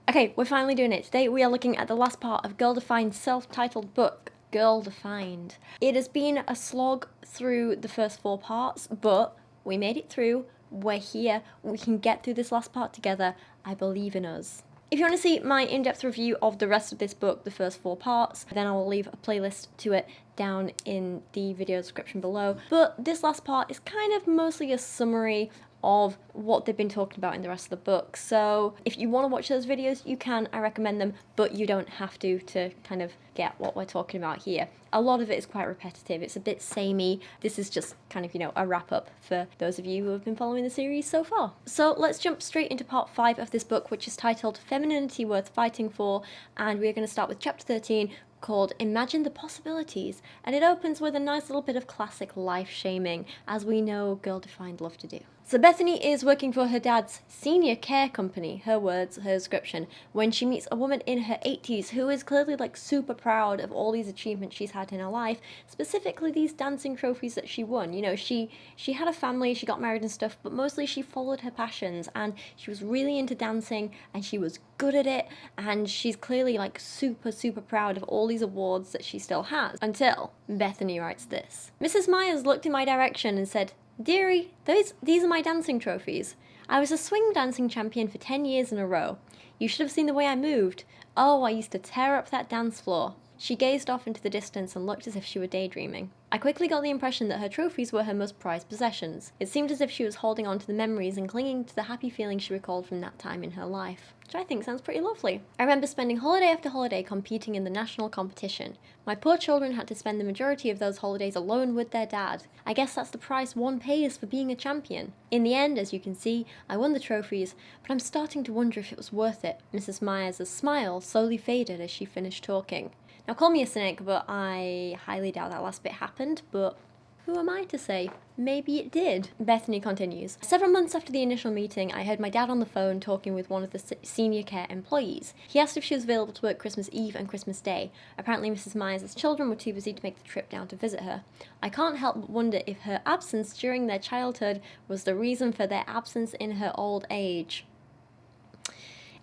Okay, we're finally doing it. Today we are looking at the last part of Girl Defined's self-titled book, Girl Defined. It has been a slog through the first 4 parts, but we made it through. We're here. We can get through this last part together. I believe in us. If you want to see my in-depth review of the rest of this book, the first 4 parts, then I will leave a playlist to it down in the video description below. But this last part is kind of mostly a summary of what they've been talking about in the rest of the book. So if you want to watch those videos, you can, I recommend them, but you don't have to kind of get what we're talking about here. A lot of it is quite repetitive, it's a bit samey. This is just kind of, a wrap up for those of you who have been following the series so far. So let's jump straight into part 5 of this book, which is titled Femininity Worth Fighting For, and we're going to start with chapter 13, called Imagine the Possibilities, and it opens with a nice little bit of classic life shaming, as we know Girl Defined love to do. So Bethany is working for her dad's senior care company, her words, her description, when she meets a woman in her 80s who is clearly super proud of all these achievements she's had in her life, specifically these dancing trophies that she won. She had a family, she got married and stuff, but mostly she followed her passions, and she was really into dancing, and she was good at it, and she's clearly super proud of all these awards that she still has, until Bethany writes this. Mrs. Myers looked in my direction and said, "Dearie, these are my dancing trophies. I was a swing dancing champion for 10 years in a row. You should have seen the way I moved. Oh, I used to tear up that dance floor." She gazed off into the distance and looked as if she were daydreaming. I quickly got the impression that her trophies were her most prized possessions. It seemed as if she was holding on to the memories and clinging to the happy feelings she recalled from that time in her life, which I think sounds pretty lovely. I remember spending holiday after holiday competing in the national competition. My poor children had to spend the majority of those holidays alone with their dad. I guess that's the price one pays for being a champion. In the end, as you can see, I won the trophies, but I'm starting to wonder if it was worth it. Mrs. Myers' smile slowly faded as she finished talking. Now, call me a cynic, but I highly doubt that last bit happened, but who am I to say? Maybe it did. Bethany continues. Several months after the initial meeting, I heard my dad on the phone talking with one of the senior care employees. He asked if she was available to work Christmas Eve and Christmas Day. Apparently Mrs. Myers' children were too busy to make the trip down to visit her. I can't help but wonder if her absence during their childhood was the reason for their absence in her old age.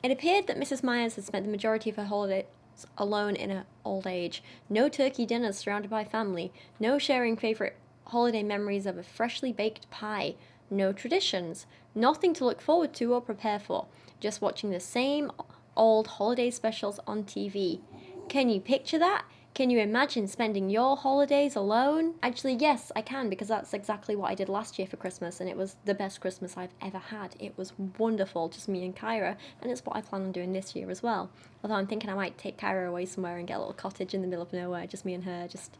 It appeared that Mrs. Myers had spent the majority of her holiday alone in her old age. No turkey dinners surrounded by family. No sharing favourite holiday memories of a freshly baked pie. No traditions. Nothing to look forward to or prepare for. Just watching the same old holiday specials on TV. Can you picture that? Can you imagine spending your holidays alone? Actually, yes, I can, because that's exactly what I did last year for Christmas, and it was the best Christmas I've ever had. It was wonderful, just me and Kyra, and it's what I plan on doing this year as well. Although I'm thinking I might take Kyra away somewhere and get a little cottage in the middle of nowhere, just me and her, just,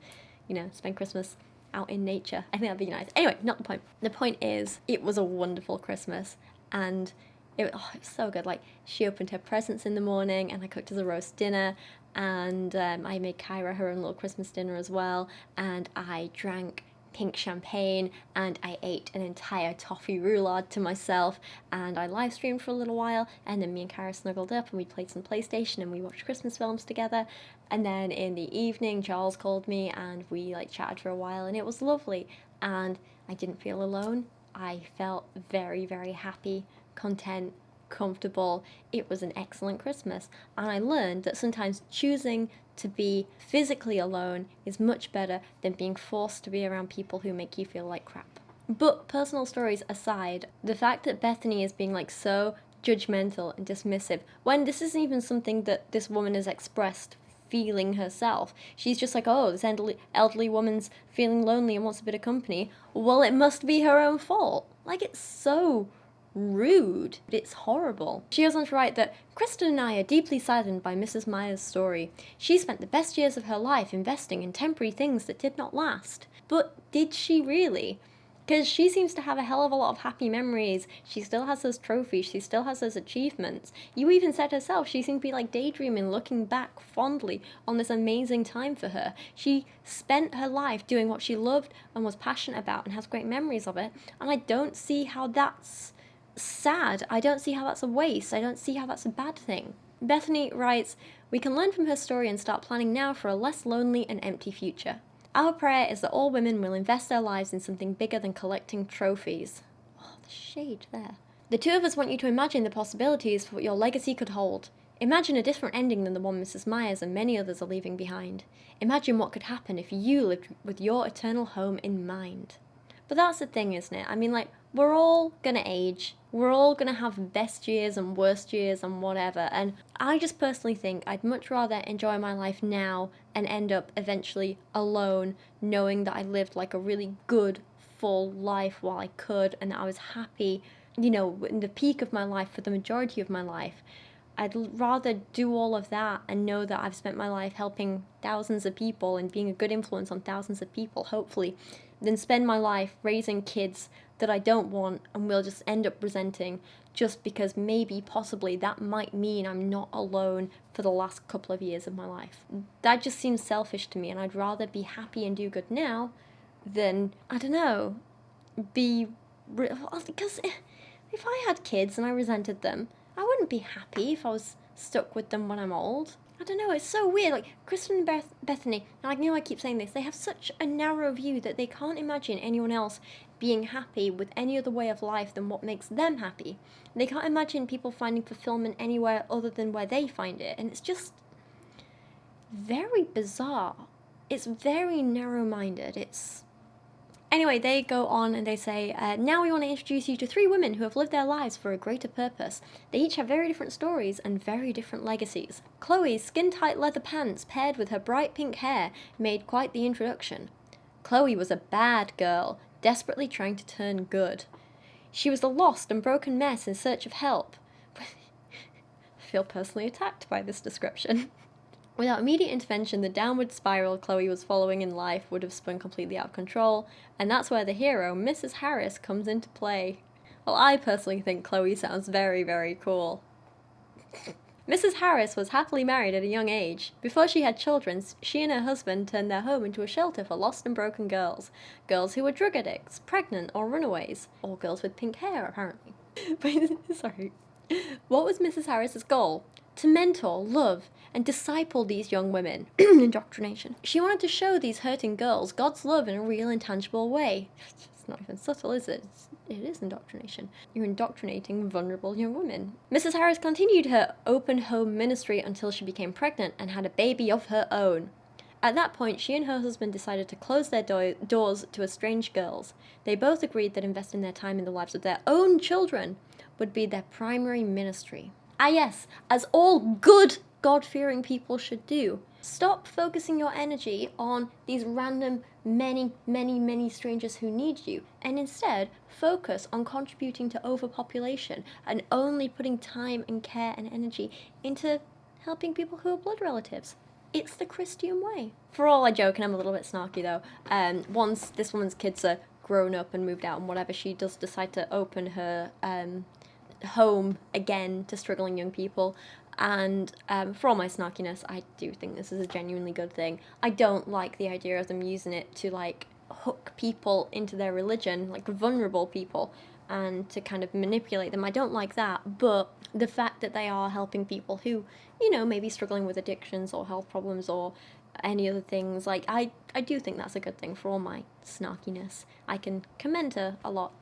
spend Christmas out in nature. I think that'd be nice. Anyway, not the point. The point is, it was a wonderful Christmas, and it was so good. She opened her presents in the morning, and I cooked us a roast dinner, and I made Kyra her own little Christmas dinner as well, and I drank pink champagne, and I ate an entire toffee roulade to myself, and I live streamed for a little while, and then me and Kyra snuggled up and we played some PlayStation and we watched Christmas films together, and then in the evening Charles called me and we chatted for a while, and it was lovely, and I didn't feel alone. I felt very, very happy, content, comfortable. It was an excellent Christmas, and I learned that sometimes choosing to be physically alone is much better than being forced to be around people who make you feel like crap. But personal stories aside, the fact that Bethany is being so judgmental and dismissive when this isn't even something that this woman has expressed feeling herself. She's just oh, this elderly woman's feeling lonely and wants a bit of company. Well, it must be her own fault. It's so rude. It's horrible. She goes on to write that Kristen and I are deeply saddened by Mrs. Myers' story. She spent the best years of her life investing in temporary things that did not last. But did she really? Because she seems to have a hell of a lot of happy memories. She still has those trophies. She still has those achievements. You even said herself she seemed to be daydreaming, looking back fondly on this amazing time for her. She spent her life doing what she loved and was passionate about and has great memories of it. And I don't see how that's sad. I don't see how that's a waste. I don't see how that's a bad thing. Bethany writes, "We can learn from her story and start planning now for a less lonely and empty future. Our prayer is that all women will invest their lives in something bigger than collecting trophies." Oh, the shade there. "The two of us want you to imagine the possibilities for what your legacy could hold. Imagine a different ending than the one Mrs. Myers and many others are leaving behind. Imagine what could happen if you lived with your eternal home in mind. But that's the thing, isn't it? I mean, like, we're all gonna age. We're all gonna have best years and worst years and whatever. And I just personally think I'd much rather enjoy my life now and end up eventually alone, knowing that I lived like a really good, full life while I could, and that I was happy, in the peak of my life for the majority of my life. I'd rather do all of that and know that I've spent my life helping thousands of people and being a good influence on thousands of people, hopefully, than spend my life raising kids that I don't want and will just end up resenting just because maybe, possibly, that might mean I'm not alone for the last couple of years of my life. That just seems selfish to me, and I'd rather be happy and do good now than, I don't know, because if I had kids and I resented them, I wouldn't be happy if I was stuck with them when I'm old. I don't know, it's so weird. Like, Kristen and Bethany, and I know I keep saying this, they have such a narrow view that they can't imagine anyone else being happy with any other way of life than what makes them happy. They can't imagine people finding fulfillment anywhere other than where they find it, and it's just very bizarre. It's very narrow-minded. Anyway, they go on and they say, now we want to introduce you to 3 women who have lived their lives for a greater purpose. They each have very different stories and very different legacies. Chloe's skin-tight leather pants paired with her bright pink hair made quite the introduction. Chloe was a bad girl, desperately trying to turn good. She was a lost and broken mess in search of help. I feel personally attacked by this description. Without immediate intervention, the downward spiral Chloe was following in life would have spun completely out of control, and that's where the hero, Mrs. Harris, comes into play. Well, I personally think Chloe sounds very, very cool. Mrs. Harris was happily married at a young age. Before she had children, she and her husband turned their home into a shelter for lost and broken girls. Girls who were drug addicts, pregnant, or runaways. Or girls with pink hair, apparently. But, sorry. What was Mrs. Harris's goal? To mentor, love, and disciple these young women. Indoctrination. She wanted to show these hurting girls God's love in a real and tangible way. It's not even subtle, is it? It is indoctrination. You're indoctrinating vulnerable young women. Mrs. Harris continued her open home ministry until she became pregnant and had a baby of her own. At that point, she and her husband decided to close their doors to estranged girls. They both agreed that investing their time in the lives of their own children would be their primary ministry. Ah yes, as all good God-fearing people should do. Stop focusing your energy on these random many strangers who need you, and instead focus on contributing to overpopulation and only putting time and care and energy into helping people who are blood relatives. It's the Christian way. For all I joke, and I'm a little bit snarky though, once this woman's kids are grown up and moved out and whatever, she does decide to open her home again to struggling young people. And for all my snarkiness, I do think this is a genuinely good thing. I don't like the idea of them using it to like hook people into their religion, like vulnerable people, and to kind of manipulate them. I don't like that, but the fact that they are helping people who, maybe struggling with addictions or health problems or any other things, like I do think that's a good thing. For all my snarkiness, I can commend her a lot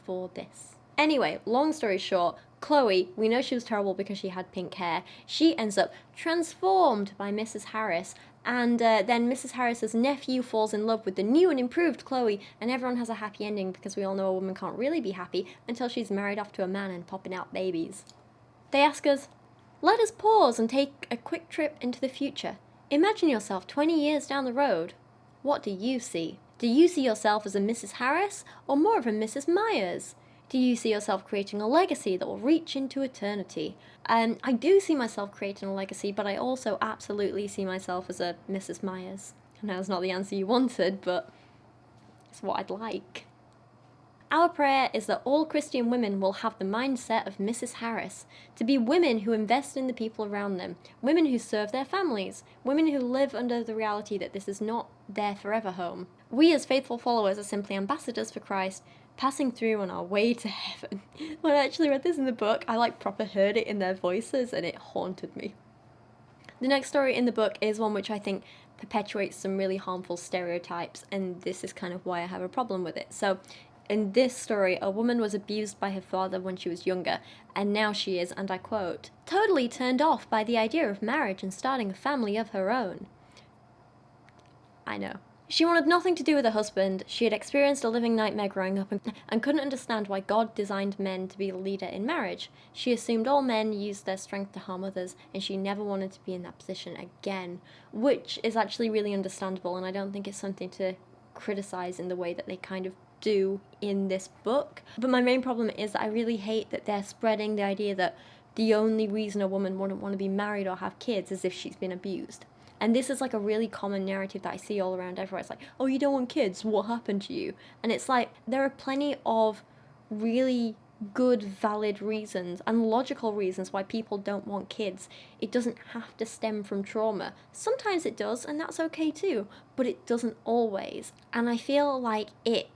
for this. Anyway, long story short, Chloe, we know she was terrible because she had pink hair. She ends up transformed by Mrs. Harris, and then Mrs. Harris's nephew falls in love with the new and improved Chloe, and everyone has a happy ending because we all know a woman can't really be happy until she's married off to a man and popping out babies. They ask us, let us pause and take a quick trip into the future. Imagine yourself 20 years down the road. What do you see? Do you see yourself as a Mrs. Harris or more of a Mrs. Myers? Do you see yourself creating a legacy that will reach into eternity? I do see myself creating a legacy, but I also absolutely see myself as a Mrs. Myers. I know that's not the answer you wanted, but it's what I'd like. Our prayer is that all Christian women will have the mindset of Mrs. Harris, to be women who invest in the people around them, women who serve their families, women who live under the reality that this is not their forever home. We as faithful followers are simply ambassadors for Christ, passing through on our way to heaven. When I actually read this in the book, I proper heard it in their voices and it haunted me. The next story in the book is one which I think perpetuates some really harmful stereotypes, and this is kind of why I have a problem with it. So In this story, a woman was abused by her father when she was younger, and now she is, and I quote, totally turned off by the idea of marriage and starting a family of her own. I know. She wanted nothing to do with her husband. She had experienced a living nightmare growing up and couldn't understand why God designed men to be the leader in marriage. She assumed all men used their strength to harm others, and she never wanted to be in that position again, which is actually really understandable, and I don't think it's something to criticize in the way that they kind of do in this book. But my main problem is that I really hate that they're spreading the idea that the only reason a woman wouldn't want to be married or have kids is if she's been abused. And this is like a really common narrative that I see all around everywhere. It's like, oh, you don't want kids, what happened to you? And it's like, there are plenty of really good, valid reasons and logical reasons why people don't want kids. It doesn't have to stem from trauma. Sometimes it does, and that's okay too, but it doesn't always. And I feel like it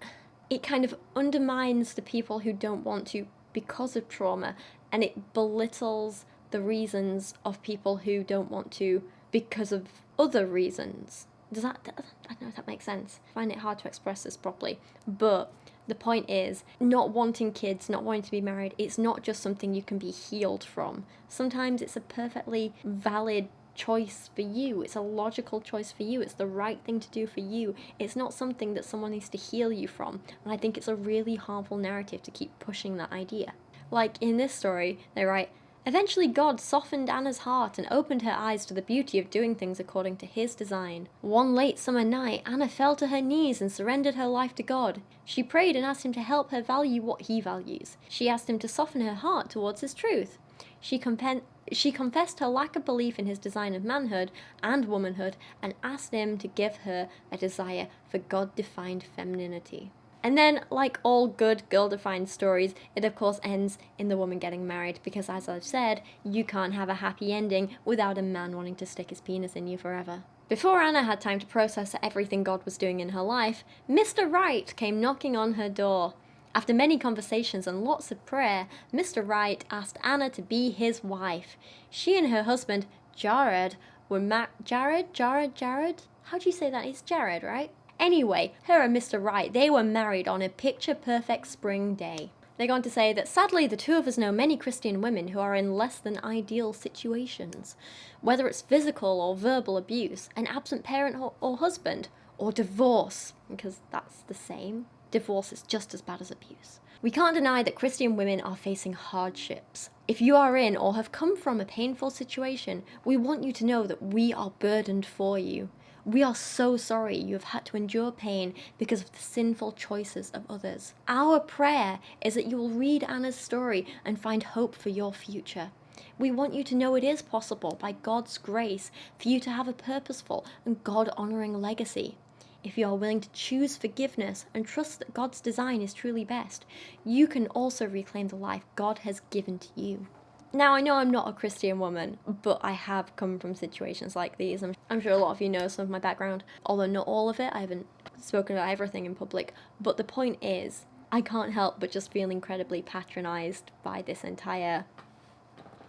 kind of undermines the people who don't want to because of trauma, and it belittles the reasons of people who don't want to because of other reasons. I don't know if that makes sense. I find it hard to express this properly, but the point is, not wanting kids, not wanting to be married, it's not just something you can be healed from. Sometimes it's a perfectly valid choice for you. It's a logical choice for you. It's the right thing to do for you. It's not something that someone needs to heal you from. And I think it's a really harmful narrative to keep pushing that idea. Like in this story, they write, eventually God softened Anna's heart and opened her eyes to the beauty of doing things according to his design. One late summer night, Anna fell to her knees and surrendered her life to God. She prayed and asked him to help her value what he values. She asked him to soften her heart towards his truth. She confessed her lack of belief in his design of manhood and womanhood and asked him to give her a desire for God-defined femininity. And then, like all good girl-defined stories, it of course ends in the woman getting married, because as I've said, you can't have a happy ending without a man wanting to stick his penis in you forever. Before Anna had time to process everything God was doing in her life, Mr. Right came knocking on her door. After many conversations and lots of prayer, Mr. Right asked Anna to be his wife. She and her husband, Jared, were Jared? How do you say that? It's Jared, right? Anyway, her and Mr. Right, they were married on a picture-perfect spring day. They go on to say that sadly the two of us know many Christian women who are in less than ideal situations. Whether it's physical or verbal abuse, an absent parent or husband, or divorce, because that's the same. Divorce is just as bad as abuse. We can't deny that Christian women are facing hardships. If you are in or have come from a painful situation, we want you to know that we are burdened for you. We are so sorry you have had to endure pain because of the sinful choices of others. Our prayer is that you will read Anna's story and find hope for your future. We want you to know it is possible, by God's grace, for you to have a purposeful and God-honoring legacy. If you are willing to choose forgiveness and trust that God's design is truly best, you can also reclaim the life God has given to you. Now, I know I'm not a Christian woman, but I have come from situations like these. I'm sure a lot of you know some of my background, although not all of it. I haven't spoken about everything in public. But the point is, I can't help but just feel incredibly patronised by this entire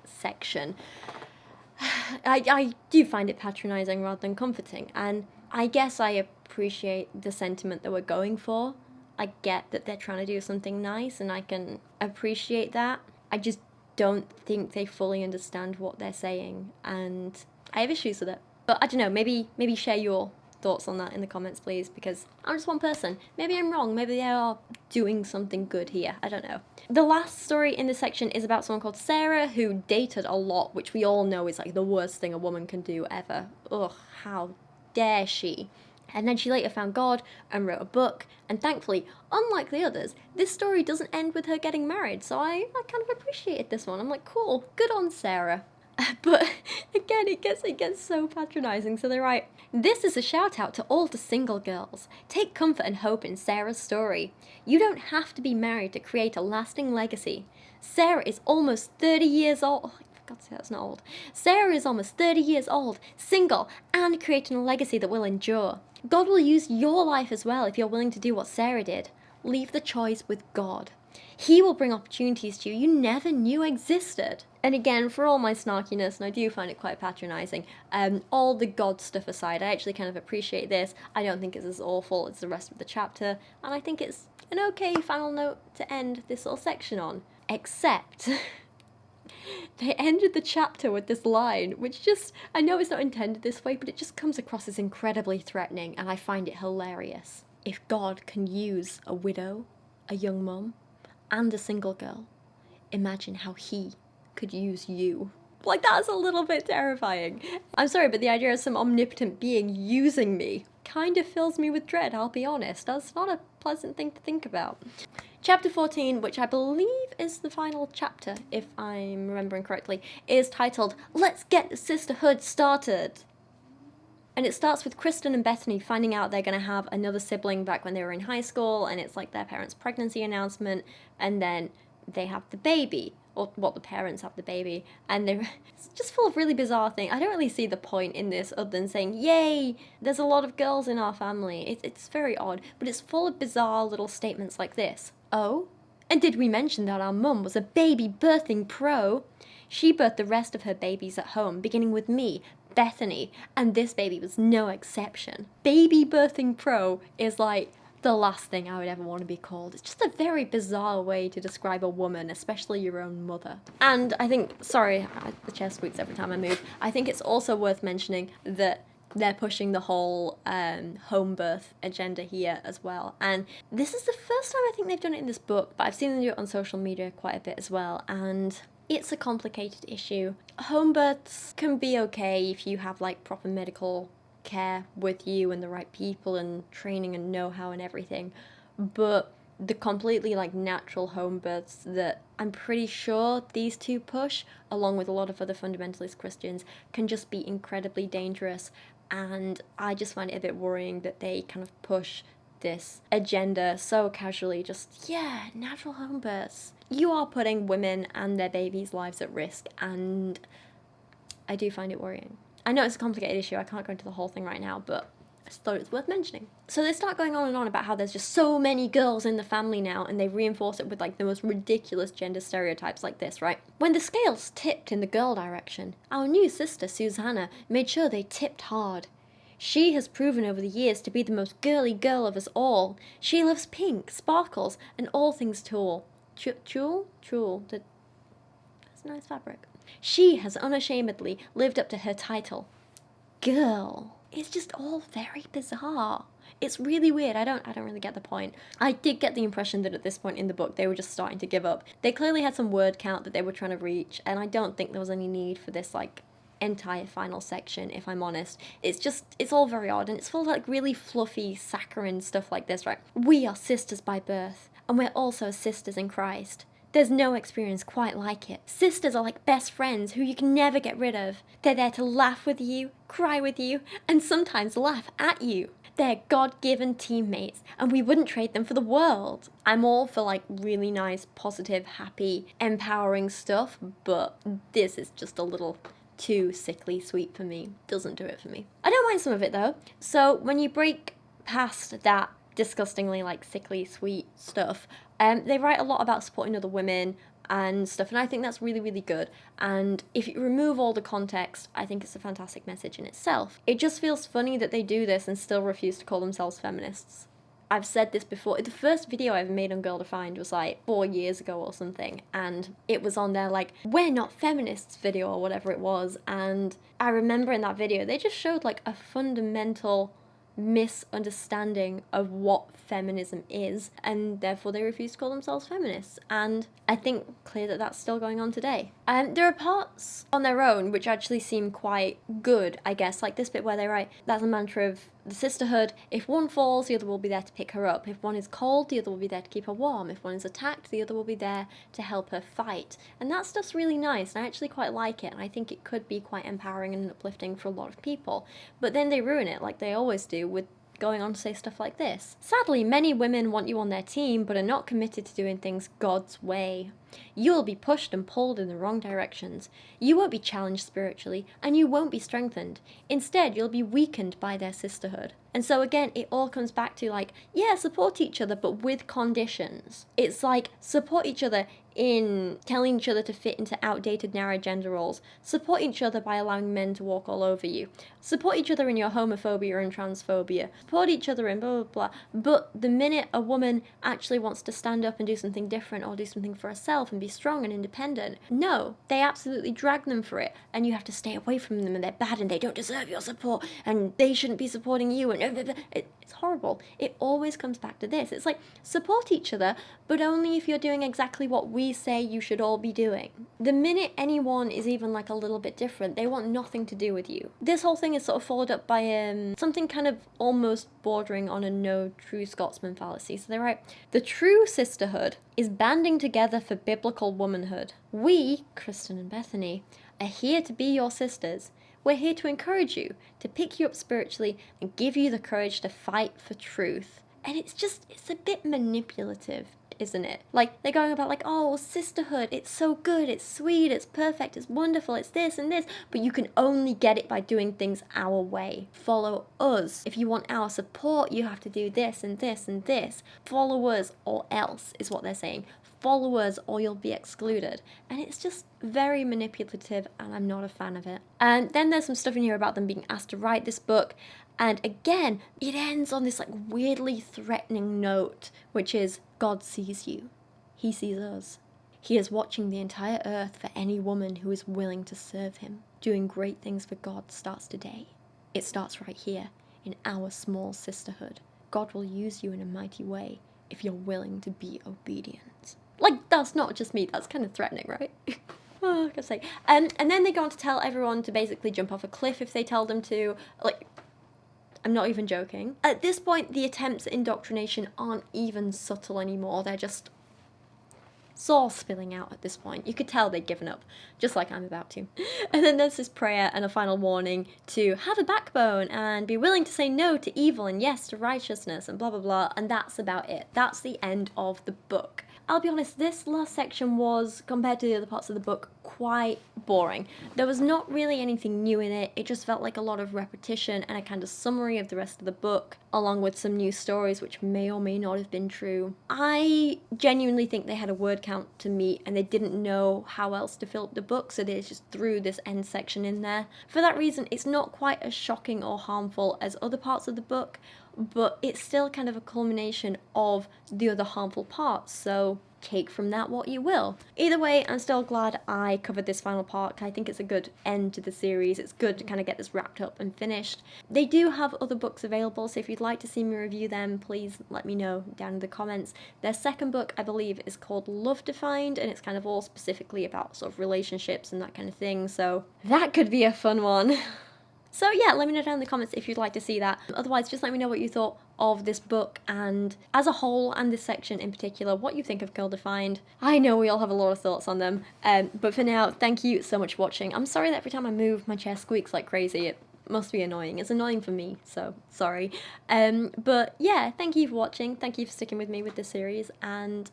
section. I do find it patronising rather than comforting, and I guess I appreciate the sentiment that we're going for. I get that they're trying to do something nice, and I can appreciate that. I just don't think they fully understand what they're saying, and I have issues with it. But I don't know, maybe share your thoughts on that in the comments, please, because I'm just one person. Maybe I'm wrong, maybe they are doing something good here, I don't know. The last story in this section is about someone called Sarah who dated a lot, which we all know is like the worst thing a woman can do ever. Ugh, how dare she? And then she later found God and wrote a book, and thankfully, unlike the others, this story doesn't end with her getting married, so I kind of appreciated this one. I'm like, cool, good on Sarah. But again, it gets so patronising, so they write, this is a shout out to all the single girls. Take comfort and hope in Sarah's story. You don't have to be married to create a lasting legacy. Sarah is almost 30 years old. God, that's not old. Sarah is almost 30 years old, single, and creating a legacy that will endure. God will use your life as well if you're willing to do what Sarah did. Leave the choice with God. He will bring opportunities to you you never knew existed. And again, for all my snarkiness, and I do find it quite patronising, all the God stuff aside, I actually kind of appreciate this. I don't think it's as awful as the rest of the chapter, and I think it's An okay final note to end this little section on. Except they ended the chapter with this line, which just, I know it's not intended this way, but it just comes across as incredibly threatening, and I find it hilarious. If God can use a widow, a young mum, and a single girl, imagine how he could use you. Like, that's a little bit terrifying. I'm sorry, but the idea of some omnipotent being using me kind of fills me with dread, I'll be honest. That's not a pleasant thing to think about. Chapter 14, which I believe is the final chapter, if I'm remembering correctly, is titled, Let's Get the Sisterhood Started. And it starts with Kristen and Bethany finding out they're going to have another sibling back when they were in high school, and it's like their parents' pregnancy announcement, and then they have the baby, or well, the parents have the baby, and it's just full of really bizarre things. I don't really see the point in this other than saying, yay, there's a lot of girls in our family. It's very odd, but it's full of bizarre little statements like this. Oh, and did we mention that our mum was a baby birthing pro? She birthed the rest of her babies at home, beginning with me, Bethany, and this baby was no exception. Baby birthing pro is like the last thing I would ever want to be called. It's just a very bizarre way to describe a woman, especially your own mother. And I think, sorry, the chair squeaks every time I move. I think it's also worth mentioning that they're pushing the whole home birth agenda here as well. And this is the first time I think they've done it in this book, but I've seen them do it on social media quite a bit as well. And it's a complicated issue. Home births can be okay if you have like proper medical care with you and the right people and training and know-how and everything, but the completely like natural home births that I'm pretty sure these two push, along with a lot of other fundamentalist Christians, can just be incredibly dangerous. And I just find it a bit worrying that they kind of push this agenda so casually, just, yeah, natural home births. You are putting women and their babies' lives at risk, and I do find it worrying. I know it's a complicated issue, I can't go into the whole thing right now, but I just thought it was worth mentioning. So they start going on and on about how there's just so many girls in the family now, and they reinforce it with like the most ridiculous gender stereotypes like this, right? When the scales tipped in the girl direction, our new sister Susanna made sure they tipped hard. She has proven over the years to be the most girly girl of us all. She loves pink, sparkles, and all things tulle. Tulle? That's a nice fabric. She has unashamedly lived up to her title. Girl. It's just all very bizarre. It's really weird. I don't really get the point. I did get the impression that at this point in the book they were just starting to give up. They clearly had some word count that they were trying to reach, and I don't think there was any need for this like entire final section, if I'm honest. It's all very odd, and it's full of like really fluffy saccharine stuff like this, right? We are sisters by birth, and we're also sisters in Christ. There's no experience quite like it. Sisters are like best friends who you can never get rid of. They're there to laugh with you, cry with you, and sometimes laugh at you. They're God-given teammates, and we wouldn't trade them for the world. I'm all for like really nice, positive, happy, empowering stuff, but this is just a little too sickly sweet for me. Doesn't do it for me. I don't mind some of it though. So when you break past that disgustingly like sickly sweet stuff, they write a lot about supporting other women and stuff, and I think that's really, really good. And if you remove all the context, I think it's a fantastic message in itself. It just feels funny that they do this and still refuse to call themselves feminists. I've said this before. The first video I ever made on Girl Defined was like 4 years ago or something, and it was on their like, we're not feminists video or whatever it was, and I remember in that video they just showed like a fundamental misunderstanding of what feminism is, and therefore they refuse to call themselves feminists, and I think clear that that's still going on today. There are parts on their own which actually seem quite good, I guess, like this bit where they write, that's a mantra of the sisterhood: if one falls, the other will be there to pick her up. If one is cold, the other will be there to keep her warm. If one is attacked, the other will be there to help her fight. And that stuff's really nice, and I actually quite like it, and I think it could be quite empowering and uplifting for a lot of people. But then they ruin it, like they always do, with going on to say stuff like this. Sadly, many women want you on their team, but are not committed to doing things God's way. You will be pushed and pulled in the wrong directions. You won't be challenged spiritually, and you won't be strengthened. Instead, you'll be weakened by their sisterhood. And so again, it all comes back to like, yeah, support each other, but with conditions. It's like, support each other in telling each other to fit into outdated narrow gender roles. Support each other by allowing men to walk all over you. Support each other in your homophobia and transphobia. Support each other in blah, blah, blah. But the minute a woman actually wants to stand up and do something different or do something for herself and be strong and independent, no, they absolutely drag them for it. And you have to stay away from them and they're bad and they don't deserve your support and they shouldn't be supporting you. And it's horrible. It always comes back to this. It's like, support each other, but only if you're doing exactly what we say you should all be doing. The minute anyone is even like a little bit different, they want nothing to do with you. This whole thing is sort of followed up by something kind of almost bordering on a no true Scotsman fallacy. So they write, the true sisterhood is banding together for biblical womanhood. We, Kristen and Bethany, are here to be your sisters. We're here to encourage you, to pick you up spiritually, and give you the courage to fight for truth. And it's a bit manipulative, isn't it? Like, they're going about like, oh, sisterhood, it's so good, it's sweet, it's perfect, it's wonderful, it's this and this, but you can only get it by doing things our way. Follow us. If you want our support, you have to do this and this and this. Follow us or else, is what they're saying. Follow us or you'll be excluded. And it's just very manipulative and I'm not a fan of it. And then there's some stuff in here about them being asked to write this book. And again, it ends on this like weirdly threatening note, which is God sees you. He sees us. He is watching the entire earth for any woman who is willing to serve him. Doing great things for God starts today. It starts right here in our small sisterhood. God will use you in a mighty way if you're willing to be obedient. Like, that's not just me, that's kind of threatening, right? Oh, I gotta say. And then they go on to tell everyone to basically jump off a cliff if they tell them to. Like, I'm not even joking. At this point, the attempts at indoctrination aren't even subtle anymore. They're just all spilling out at this point. You could tell they'd given up, just like I'm about to. And then there's this prayer and a final warning to have a backbone and be willing to say no to evil and yes to righteousness and blah, blah, blah. And that's about it. That's the end of the book. I'll be honest, this last section was, compared to the other parts of the book, quite boring. There was not really anything new in it. It just felt like a lot of repetition and a kind of summary of the rest of the book, along with some new stories which may or may not have been true. I genuinely think they had a word count to meet and they didn't know how else to fill up the book, so they just threw this end section in there. For that reason, it's not quite as shocking or harmful as other parts of the book, but it's still kind of a culmination of the other harmful parts, so take from that what you will. Either way, I'm still glad I covered this final part. I think it's a good end to the series. It's good to kind of get this wrapped up and finished. They do have other books available, so if you'd like to see me review them, please let me know down in the comments. Their second book, I believe, is called Love Defined, and it's kind of all specifically about sort of relationships and that kind of thing, so that could be a fun one. So yeah, let me know down in the comments if you'd like to see that. Otherwise, just let me know what you thought of this book and as a whole, and this section in particular, what you think of Girl Defined. I know we all have a lot of thoughts on them, but for now, thank you so much for watching. I'm sorry that every time I move, my chair squeaks like crazy. It must be annoying. It's annoying for me, so sorry. But yeah, thank you for watching. Thank you for sticking with me with this series, and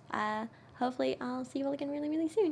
hopefully I'll see you all again really, really soon.